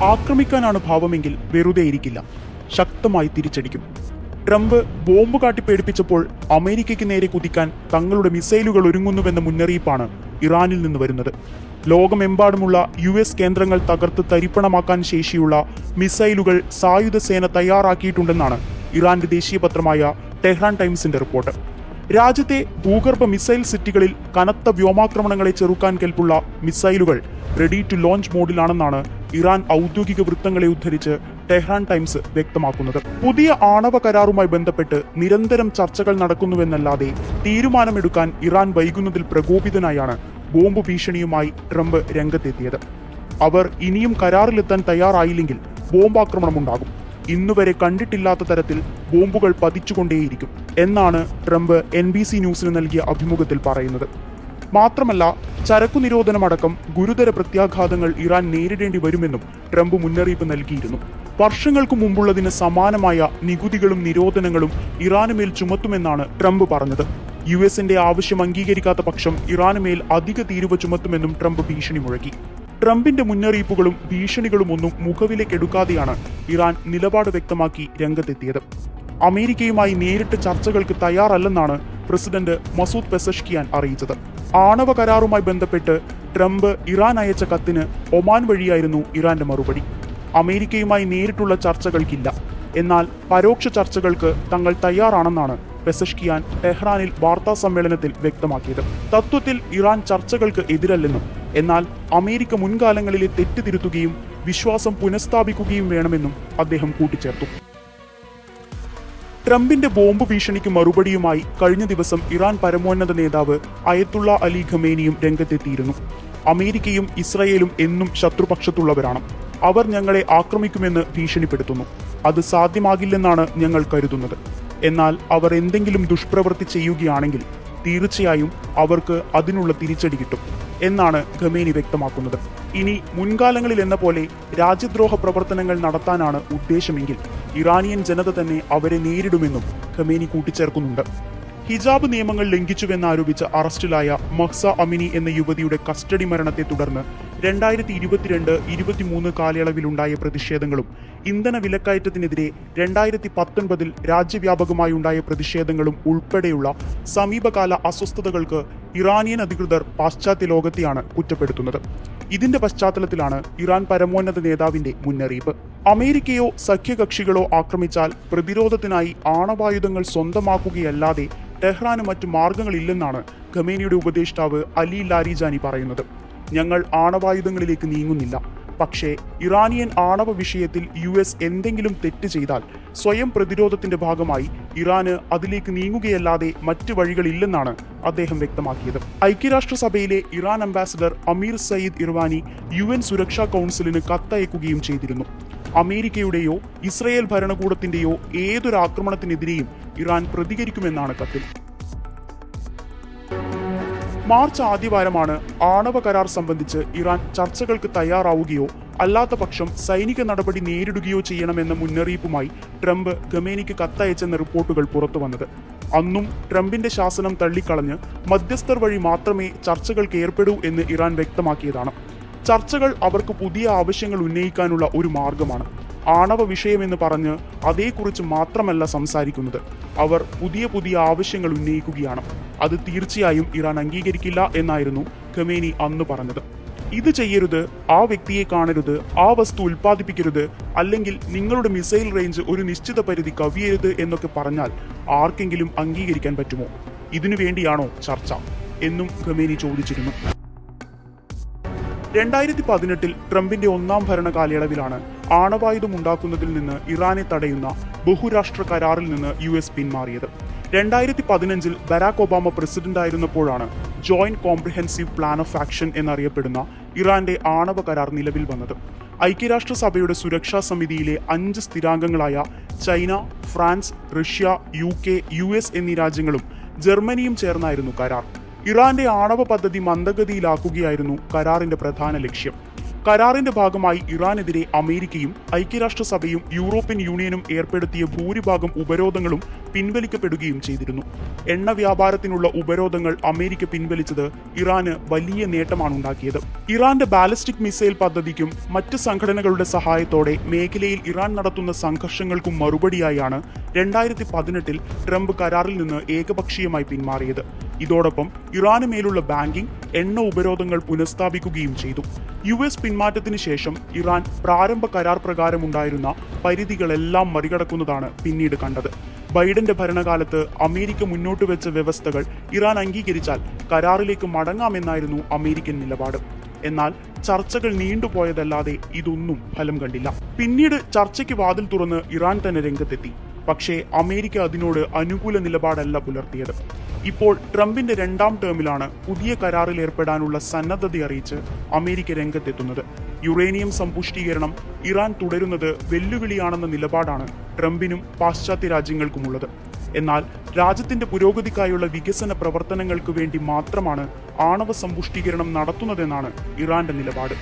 ആക്രമിക്കാനാണ് ഭാവമെങ്കിൽ വെറുതെയിരിക്കില്ല, ശക്തമായി തിരിച്ചടിക്കും. Trump bomb കാട്ടി പേടിപ്പിച്ചപ്പോൾ അമേരിക്കയ്ക്ക് നേരെ കുതിക്കാൻ തങ്ങളുടെ മിസൈലുകൾ ഒരുങ്ങുന്നുവെന്ന മുന്നറിയിപ്പാണ് ഇറാനിൽ നിന്ന് വരുന്നത്. ലോകമെമ്പാടുമുള്ള US കേന്ദ്രങ്ങൾ തകർത്ത് തരിപ്പണമാക്കാൻ ശേഷിയുള്ള മിസൈലുകൾ സായുധ സേന തയ്യാറാക്കിയിട്ടുണ്ടെന്നാണ് ഇറാന്റെ ദേശീയ പത്രമായ ടെഹ്റാൻ ടൈംസിന്റെ റിപ്പോർട്ട്. രാജ്യത്തെ ഭൂഗർഭ മിസൈൽ സിറ്റികളിൽ കനത്ത വ്യോമാക്രമണങ്ങളെ ചെറുക്കാൻ കെൽപ്പുള്ള മിസൈലുകൾ റെഡി ടു ലോഞ്ച് മോഡിലാണെന്നാണ് ഇറാൻ ഔദ്യോഗിക വൃത്തങ്ങളെ ഉദ്ധരിച്ച് ടെഹ്റാൻ ടൈംസ് വ്യക്തമാക്കുന്നത്. പുതിയ ആണവ കരാറുമായി ബന്ധപ്പെട്ട് നിരന്തരം ചർച്ചകൾ നടക്കുന്നുവെന്നല്ലാതെ തീരുമാനമെടുക്കാൻ ഇറാൻ വൈകുന്നതിൽ പ്രകോപിതനായാണ് ബോംബ് ഭീഷണിയുമായി ട്രംപ് രംഗത്തെത്തിയത്. അവർ ഇനിയും കരാറിലെത്താൻ തയ്യാറായില്ലെങ്കിൽ ബോംബാക്രമണമുണ്ടാകും, ഇന്നുവരെ കണ്ടിട്ടില്ലാത്ത തരത്തിൽ ബോംബുകൾ പതിച്ചുകൊണ്ടേയിരിക്കും എന്നാണ് ട്രംപ് NBC ന്യൂസിന് നൽകിയ അഭിമുഖത്തിൽ പറയുന്നത്. മാത്രമല്ല, ചരക്കു നിരോധനമടക്കം ഗുരുതര പ്രത്യാഘാതങ്ങൾ ഇറാൻ നേരിടേണ്ടി വരുമെന്നും ട്രംപ് മുന്നറിയിപ്പ് നൽകിയിരുന്നു. വർഷങ്ങൾക്കു മുമ്പുള്ളതിന് സമാനമായ നികുതികളും നിരോധനങ്ങളും ഇറാന് മേൽ ചുമത്തുമെന്നാണ് ട്രംപ് പറഞ്ഞത്. US-ന്റെ ആവശ്യം അംഗീകരിക്കാത്ത പക്ഷം ഇറാന് മേൽ അധിക തീരുവ ചുമത്തുമെന്നും ട്രംപ് ഭീഷണി മുഴക്കി. ട്രംപിന്റെ മുന്നറിയിപ്പുകളും ഭീഷണികളും ഒന്നും മുഖവിലേക്കെടുക്കാതെയാണ് ഇറാൻ നിലപാട് വ്യക്തമാക്കി രംഗത്തെത്തിയത്. അമേരിക്കയുമായി നേരിട്ട് ചർച്ചകൾക്ക് തയ്യാറല്ലെന്നാണ് പ്രസിഡന്റ് മസൂദ് പെസഷ്കിയാൻ അറിയിച്ചത്. ആണവ കരാറുമായി ബന്ധപ്പെട്ട് ട്രംപ് ഇറാൻ അയച്ച കത്തിന് ഒമാൻ വഴിയായിരുന്നു ഇറാന്റെ മറുപടി. അമേരിക്കയുമായി നേരിട്ടുള്ള ചർച്ചകൾക്കില്ല, എന്നാൽ പരോക്ഷ ചർച്ചകൾക്ക് തങ്ങൾ തയ്യാറാണെന്നാണ് പെസഷ്കിയാൻ ടെഹ്റാനിൽ വാർത്താ സമ്മേളനത്തിൽ വ്യക്തമാക്കിയത്. തത്വത്തിൽ ഇറാൻ ചർച്ചകൾക്ക് എതിരല്ലെന്നും എന്നാൽ അമേരിക്ക മുൻകാലങ്ങളിലെ തെറ്റ് തിരുത്തുകയും വിശ്വാസം പുനഃസ്ഥാപിക്കുകയും വേണമെന്നും അദ്ദേഹം കൂട്ടിച്ചേർത്തു. ട്രംപിന്റെ ബോംബ് ഭീഷണിക്ക് മറുപടിയുമായി കഴിഞ്ഞ ദിവസം ഇറാൻ പരമോന്നത നേതാവ് അയത്തുള്ള അലി ഖമേനിയും രംഗത്തെത്തിയിരുന്നു. അമേരിക്കയും ഇസ്രയേലും എന്നും ശത്രുപക്ഷത്തുള്ളവരാണ്. അവർ ഞങ്ങളെ ആക്രമിക്കുമെന്ന് ഭീഷണിപ്പെടുത്തുന്നു. അത് സാധ്യമാകില്ലെന്നാണ് ഞങ്ങൾ കരുതുന്നത്. എന്നാൽ അവർ എന്തെങ്കിലും ദുഷ്പ്രവൃത്തി ചെയ്യുകയാണെങ്കിൽ തീർച്ചയായും അവർക്ക് അതിനുള്ള തിരിച്ചടി കിട്ടും എന്നാണ് ഖമേനി വ്യക്തമാക്കുന്നത്. ഇനി മുൻകാലങ്ങളിൽ എന്ന പോലെ രാജ്യദ്രോഹ പ്രവർത്തനങ്ങൾ നടത്താനാണ് ഉദ്ദേശമെങ്കിൽ ഇറാനിയൻ ജനത തന്നെ അവരെ നേരിടുമെന്നും ഖമേനി കൂട്ടിച്ചേർക്കുന്നുണ്ട്. ഹിജാബ് നിയമങ്ങൾ ലംഘിച്ചുവെന്നാരോപിച്ച് അറസ്റ്റിലായ മഹ്സ അമിനി എന്ന യുവതിയുടെ കസ്റ്റഡി മരണത്തെ തുടർന്ന് 2022-23 കാലയളവിലുണ്ടായ പ്രതിഷേധങ്ങളും ഇന്ധന വിലക്കയറ്റത്തിനെതിരെ 2019 രാജ്യവ്യാപകമായുണ്ടായ പ്രതിഷേധങ്ങളും ഉൾപ്പെടെയുള്ള സമീപകാല അസ്വസ്ഥതകൾക്ക് ഇറാനിയൻ അധികൃതർ പാശ്ചാത്യ ലോകത്തെയാണ് കുറ്റപ്പെടുത്തുന്നത്. ഇതിന്റെ പശ്ചാത്തലത്തിലാണ് ഇറാൻ പരമോന്നത നേതാവിന്റെ മുന്നറിയിപ്പ്. അമേരിക്കയോ സഖ്യകക്ഷികളോ ആക്രമിച്ചാൽ പ്രതിരോധത്തിനായി ആണവായുധങ്ങൾ സ്വന്തമാക്കുകയല്ലാതെ ടെഹ്റാന് മറ്റു മാർഗങ്ങളില്ലെന്നാണ് ഖമേനിയുടെ ഉപദേഷ്ടാവ് അലി ലാരിജാനി പറയുന്നത്. ഞങ്ങൾ ആണവായുധങ്ങളിലേക്ക് നീങ്ങുന്നില്ല, പക്ഷേ ഇറാനിയൻ ആണവ വിഷയത്തിൽ US എന്തെങ്കിലും തെറ്റ് ചെയ്താൽ സ്വയം പ്രതിരോധത്തിന്റെ ഭാഗമായി ഇറാന് അതിലേക്ക് നീങ്ങുകയല്ലാതെ മറ്റ് വഴികളില്ലെന്നാണ് അദ്ദേഹം വ്യക്തമാക്കിയത്. ഐക്യരാഷ്ട്രസഭയിലെ Iran ambassador Amir Saeed Iravani UN സുരക്ഷാ കൗൺസിലിന് കത്തയക്കുകയും ചെയ്തിരുന്നു. അമേരിക്കയുടെയോ ഇസ്രയേൽ ഭരണകൂടത്തിന്റെയോ ഏതൊരു ആക്രമണത്തിനെതിരെയും ഇറാൻ പ്രതികരിക്കുമെന്നാണ് കത്തിൽ. മാർച്ച് ആദ്യവാരമാണ് ആണവ കരാർ സംബന്ധിച്ച് ഇറാൻ ചർച്ചകൾക്ക് തയ്യാറാവുകയോ അല്ലാത്ത പക്ഷം സൈനിക നടപടി നേരിടുകയോ ചെയ്യണമെന്ന മുന്നറിയിപ്പുമായി ട്രംപ് ഖമേനിക്ക് കത്തയച്ചെന്ന റിപ്പോർട്ടുകൾ പുറത്തുവന്നത്. അന്നും ട്രംപിന്റെ ശാസനം തള്ളിക്കളഞ്ഞ് മധ്യസ്ഥർ വഴി മാത്രമേ ചർച്ചകൾക്ക് ഏർപ്പെടൂ എന്ന് ഇറാൻ വ്യക്തമാക്കിയതാണ്. ചർച്ചകൾ അവർക്ക് പുതിയ ആവശ്യങ്ങൾ ഉന്നയിക്കാനുള്ള ഒരു മാർഗമാണ്. ആണവ വിഷയമെന്ന് പറഞ്ഞ് അതേക്കുറിച്ച് മാത്രമല്ല സംസാരിക്കുന്നത്, അവർ പുതിയ ആവശ്യങ്ങൾ ഉന്നയിക്കുകയാണ്. അത് തീർച്ചയായും ഇറാൻ അംഗീകരിക്കില്ല എന്നായിരുന്നു ഖമേനി അന്ന് പറഞ്ഞത്. ഇത് ചെയ്യരുത്, ആ വ്യക്തിയെ കാണരുത്, ആ വസ്തു ഉൽപ്പാദിപ്പിക്കരുത്, അല്ലെങ്കിൽ നിങ്ങളുടെ മിസൈൽ റേഞ്ച് ഒരു നിശ്ചിത പരിധി കവിയരുത് എന്നൊക്കെ പറഞ്ഞാൽ ആർക്കെങ്കിലും അംഗീകരിക്കാൻ പറ്റുമോ? ഇതിനു വേണ്ടിയാണോ ചർച്ച എന്നും ഖമേനി ചോദിച്ചിരുന്നു. 2018 ട്രംപിന്റെ ഒന്നാം ഭരണ കാലയളവിലാണ് ആണവായുധം ഉണ്ടാക്കുന്നതിൽ നിന്ന് ഇറാനെ തടയുന്ന ബഹുരാഷ്ട്ര കരാറിൽ നിന്ന് US പിന്മാറിയത്. 2015 ബരാക് ഒബാമ പ്രസിഡന്റായിരുന്നപ്പോഴാണ് joint comprehensive plan of action എന്നറിയപ്പെടുന്ന ഇറാന്റെ ആണവ കരാർ നിലവിൽ വന്നത്. ഐക്യരാഷ്ട്രസഭയുടെ സുരക്ഷാ സമിതിയിലെ 5 സ്ഥിരാംഗങ്ങളായ China, France, Russia, UK, US എന്നീ രാജ്യങ്ങളും ജർമ്മനിയും ചേർന്നായിരുന്നു കരാർ. ഇറാന്റെ ആണവ പദ്ധതി മന്ദഗതിയിലാക്കുകയായിരുന്നു കരാറിന്റെ പ്രധാന ലക്ഷ്യം. കരാറിന്റെ ഭാഗമായി ഇറാനെതിരെ അമേരിക്കയും ഐക്യരാഷ്ട്രസഭയും യൂറോപ്യൻ യൂണിയനും ഏർപ്പെടുത്തിയ ഭൂരിഭാഗം ഉപരോധങ്ങളും പിൻവലിക്കപ്പെടുകയും ചെയ്തിരുന്നു. എണ്ണ വ്യാപാരത്തിനുള്ള ഉപരോധങ്ങൾ അമേരിക്ക പിൻവലിച്ചത് ഇറാന് വലിയ നേട്ടമാണ് ഉണ്ടാക്കിയത്. ഇറാന്റെ ബാലിസ്റ്റിക് മിസൈൽ പദ്ധതിക്കും മറ്റ് സംഘടനകളുടെ സഹായത്തോടെ മേഖലയിൽ ഇറാൻ നടത്തുന്ന സംഘർഷങ്ങൾക്കും മറുപടിയായാണ് 2018 ട്രംപ് കരാറിൽ നിന്ന് ഏകപക്ഷീയമായി പിന്മാറിയത്. ഇതോടൊപ്പം ഇറാന് മേലുള്ള ബാങ്കിംഗ്, എണ്ണ ഉപരോധങ്ങൾ പുനഃസ്ഥാപിക്കുകയും ചെയ്തു. US പിന്മാറ്റത്തിന് ശേഷം ഇറാൻ പ്രാരംഭ കരാർ പ്രകാരമുണ്ടായിരുന്ന പരിധികളെല്ലാം മറികടക്കുന്നതാണ് പിന്നീട് കണ്ടത്. ബൈഡന്റെ ഭരണകാലത്ത് അമേരിക്ക മുന്നോട്ട് വെച്ച വ്യവസ്ഥകൾ ഇറാൻ അംഗീകരിച്ചാൽ കരാറിലേക്ക് മടങ്ങാമെന്നായിരുന്നു അമേരിക്കൻ നിലപാട്. എന്നാൽ ചർച്ചകൾ നീണ്ടുപോയതല്ലാതെ ഇതൊന്നും ഫലം കണ്ടില്ല. പിന്നീട് ചർച്ചയ്ക്ക് വാതിൽ തുറന്ന് ഇറാൻ തന്നെ രംഗത്തെത്തി. പക്ഷേ അമേരിക്ക അതിനോട് അനുകൂല നിലപാടല്ല പുലർത്തിയത്. ഇപ്പോൾ ട്രംപിന്റെ 2ാം ടേമിലാണ് പുതിയ കരാറിൽ ഏർപ്പെടാനുള്ള സന്നദ്ധത അറിയിച്ച് അമേരിക്ക രംഗത്തെത്തുന്നത്. യുറേനിയം സമ്പുഷ്ടീകരണം ഇറാൻ തുടരുന്നത് വെല്ലുവിളിയാണെന്ന നിലപാടാണ് ട്രംപിനും പാശ്ചാത്യ രാജ്യങ്ങൾക്കുമുള്ളത്. എന്നാൽ രാജ്യത്തിന്റെ പുരോഗതിക്കായുള്ള വികസന പ്രവർത്തനങ്ങൾക്ക് വേണ്ടി മാത്രമാണ് ആണവ സമ്പുഷ്ടീകരണം നടത്തുന്നതെന്നാണ് ഇറാന്റെ നിലപാട്.